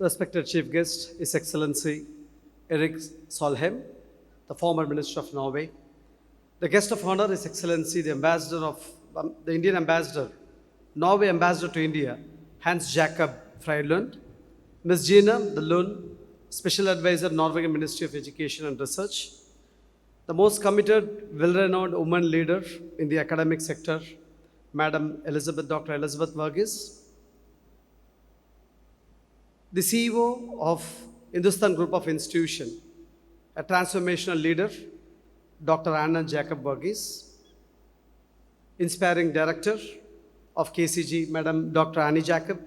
Respected Chief Guest, His Excellency Erik Solheim, the former Minister of Norway. The guest of honor, His Excellency, the Indian Ambassador, Norway Ambassador to India, Hans Jakob Frølund. Ms. Gina de Lund, Special Advisor, Norwegian Ministry of Education and Research. The most committed, well-renowned woman leader in the academic sector, Madam Dr. Elizabeth Verghese. The CEO of Hindustan Group of Institution, a transformational leader, Dr. Anand Jacob Verghese. Inspiring Director of KCG, Madam Dr. Annie Jacob,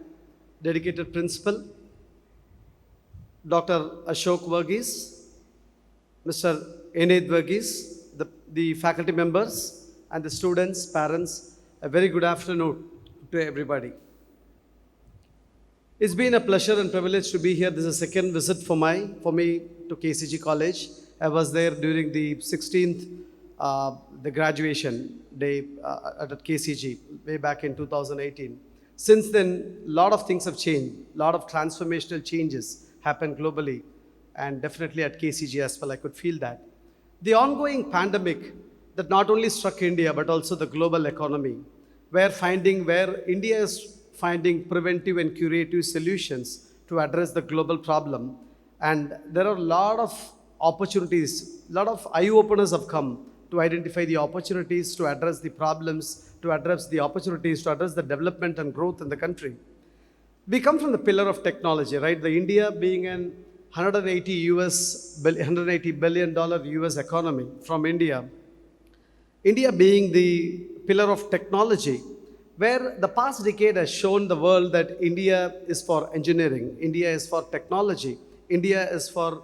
dedicated Principal, Dr. Ashok Verghese, Mr. Enid Verghese, the faculty members, and the students, parents, a very good afternoon to everybody. It's been a pleasure and privilege to be here. This is the second visit for me to KCG College. I was there during the 16th, the graduation day at KCG, way back in 2018. Since then, a lot of things have changed. A lot of transformational changes happened globally, and definitely at KCG as well, I could feel that. The ongoing pandemic that not only struck India, but also the global economy, where India is finding preventive and curative solutions to address the global problem. And there are a lot of opportunities, a lot of eye-openers have come to identify the opportunities, to address the problems, to address the opportunities, to address the development and growth in the country. We come from the pillar of technology, right? The India being an $180 billion US economy from India. India being the pillar of technology, where the past decade has shown the world that India is for engineering, India is for technology, India is for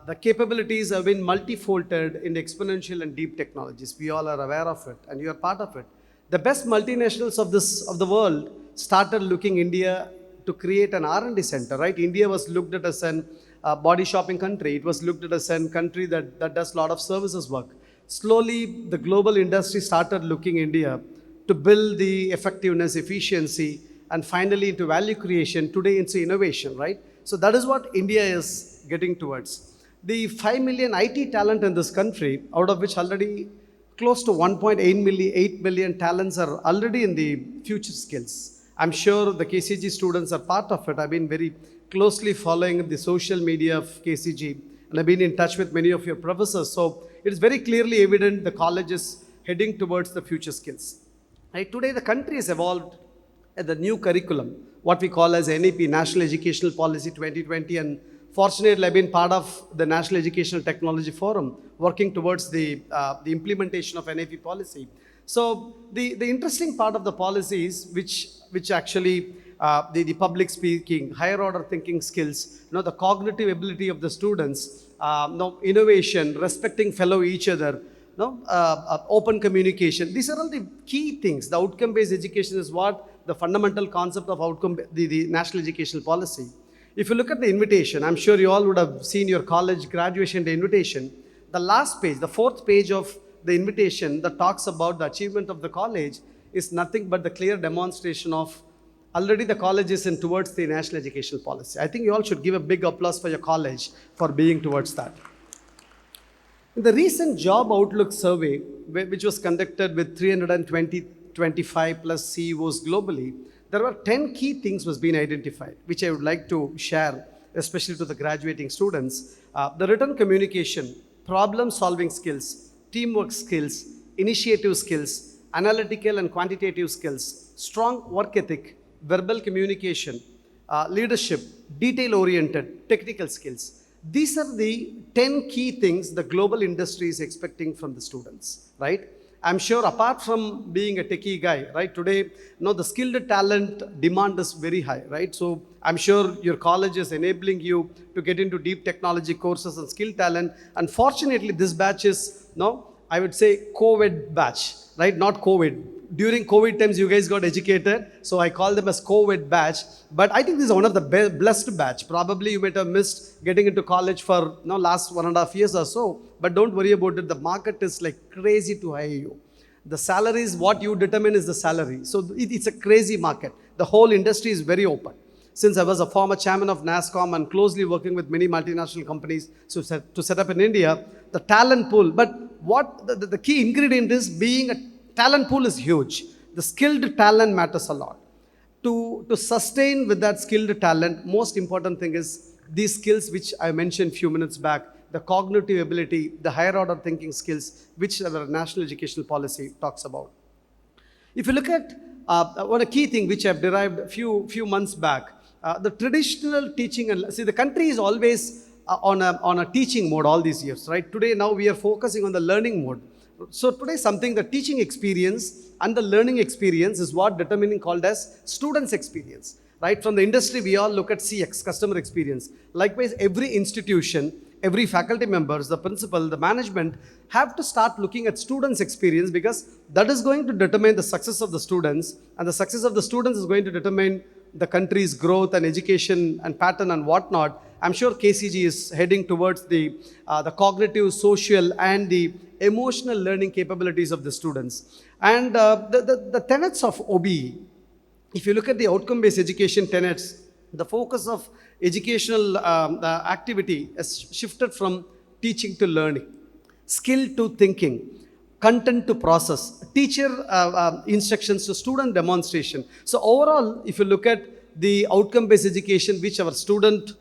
the capabilities have been multifolded in exponential and deep technologies. We all are aware of it, and you are part of it. The best multinationals of the world started looking India to create an R&D center, right? India was looked at as a body shopping country. It was looked at as a country that does a lot of services work. Slowly, the global industry started looking India to build the effectiveness, efficiency, and finally into value creation, today into innovation, right? So that is what India is getting towards. The 5 million IT talent in this country, out of which already close to 1.8 million talents are already in the future skills. I'm sure the KCG students are part of it. I've been very closely following the social media of KCG, and I've been in touch with many of your professors. So it is very clearly evident the college is heading towards the future skills. Right? Today, the country has evolved at the new curriculum, what we call as NEP, National Educational Policy 2020. And fortunately, I've been part of the National Educational Technology Forum, working towards the implementation of NEP policy. So the interesting part of the policy is which actually the public speaking, higher order thinking skills, the cognitive ability of the students, innovation, respecting fellow each other, open communication. These are all the key things. The outcome-based education is what the fundamental concept of the National Educational Policy. If you look at the invitation, I'm sure you all would have seen your college graduation day invitation. The last page, the fourth page of the invitation that talks about the achievement of the college is nothing but the clear demonstration of already the college is in towards the National Educational Policy. I think you all should give a big applause for your college for being towards that. In the recent Job Outlook survey, which was conducted with 325 plus CEOs globally, there were 10 key things was being identified, which I would like to share, especially to the graduating students. The written communication, problem-solving skills, teamwork skills, initiative skills, analytical and quantitative skills, strong work ethic, verbal communication, leadership, detail-oriented, technical skills. These are the 10 key things the global industry is expecting from the students, right? I'm sure apart from being a techie guy, right, today, the skilled talent demand is very high, right? So I'm sure your college is enabling you to get into deep technology courses and skill talent. Unfortunately, this batch is, I would say COVID batch, right? Not COVID. During COVID times, you guys got educated, so I call them as COVID batch. But I think this is one of the blessed batch. Probably you might have missed getting into college for last 1.5 years or so. But don't worry about it. The market is like crazy to hire you. The salaries, what you determine is the salary. So it's a crazy market. The whole industry is very open. since I was a former chairman of NASSCOM and closely working with many multinational companies to set up in India, the talent pool. But what the key ingredient is, being a talent pool is huge. The skilled talent matters a lot. To sustain with that skilled talent, most important thing is these skills which I mentioned few minutes back, the cognitive ability, the higher order thinking skills, which our national educational policy talks about. If you look at one a key thing which I've derived a few months back, the traditional teaching and see the country is always on a teaching mode all these years, right? Today now we are focusing on the learning mode. So today something the teaching experience and the learning experience is what determining called as students experience, right? From the industry we all look at CX, customer experience. Likewise, every institution, every faculty members, the principal, the management have to start looking at students' experience, because that is going to determine the success of the students, and the success of the students is going to determine the country's growth and education and pattern and whatnot. I'm sure KCG is heading towards the cognitive, social, and the emotional learning capabilities of the students. And the tenets of OBE, if you look at the outcome-based education tenets, the focus of educational activity has shifted from teaching to learning, skill to thinking, content to process, teacher instructions to student demonstration. So overall, if you look at the outcome-based education which our student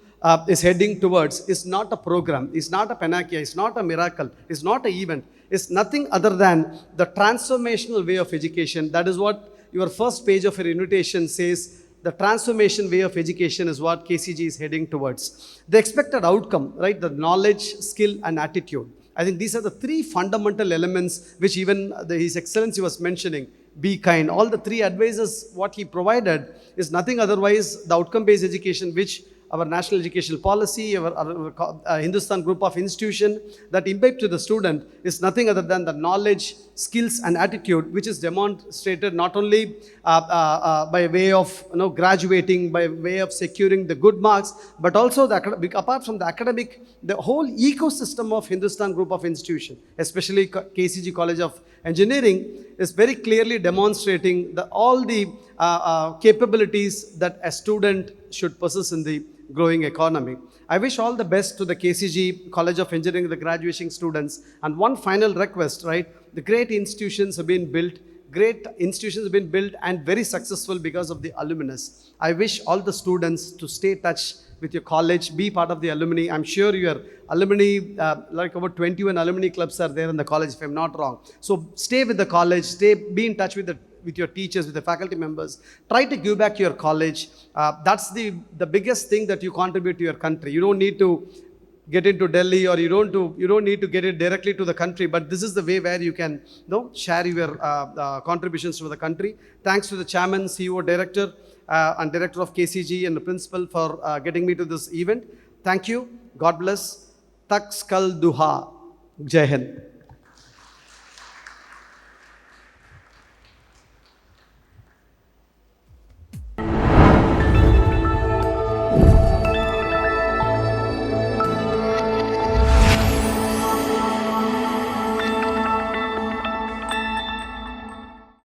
is heading towards, is not a program, is not a panacea, is not a miracle, is not an event, is nothing other than the transformational way of education. That is what your first page of your invitation says. The transformation way of education is what KCG is heading towards. The expected outcome, right? The knowledge, skill, and attitude. I think these are the three fundamental elements which even His Excellency was mentioning. Be kind. All the three advices, what he provided is nothing otherwise the outcome-based education which our national educational policy, our Hindustan group of institution that imbibe to the student is nothing other than the knowledge, skills, and attitude, which is demonstrated not only by way of graduating, by way of securing the good marks, but also apart from the academic, the whole ecosystem of Hindustan group of institution, especially KCG College of Engineering, is very clearly demonstrating all the capabilities that a student should possess in the growing economy. I wish all the best to the KCG College of Engineering, the graduating students. And one final request, right? The great institutions have been built and very successful because of the alumnus. I wish all the students to stay in touch with your college, be part of the alumni. I'm sure your alumni, like about 21 alumni clubs are there in the college, if I'm not wrong. So stay with the college, be in touch with your teachers, with the faculty members. Try to give back to your college. That's the biggest thing that you contribute to your country. You don't need to get into Delhi, or you don't need to get it directly to the country, but this is the way where you can share your contributions to the country. Thanks to the chairman, CEO, director, and director of KCG and the principal for getting me to this event. Thank you. God bless. Tak skal duha. Jai Hind.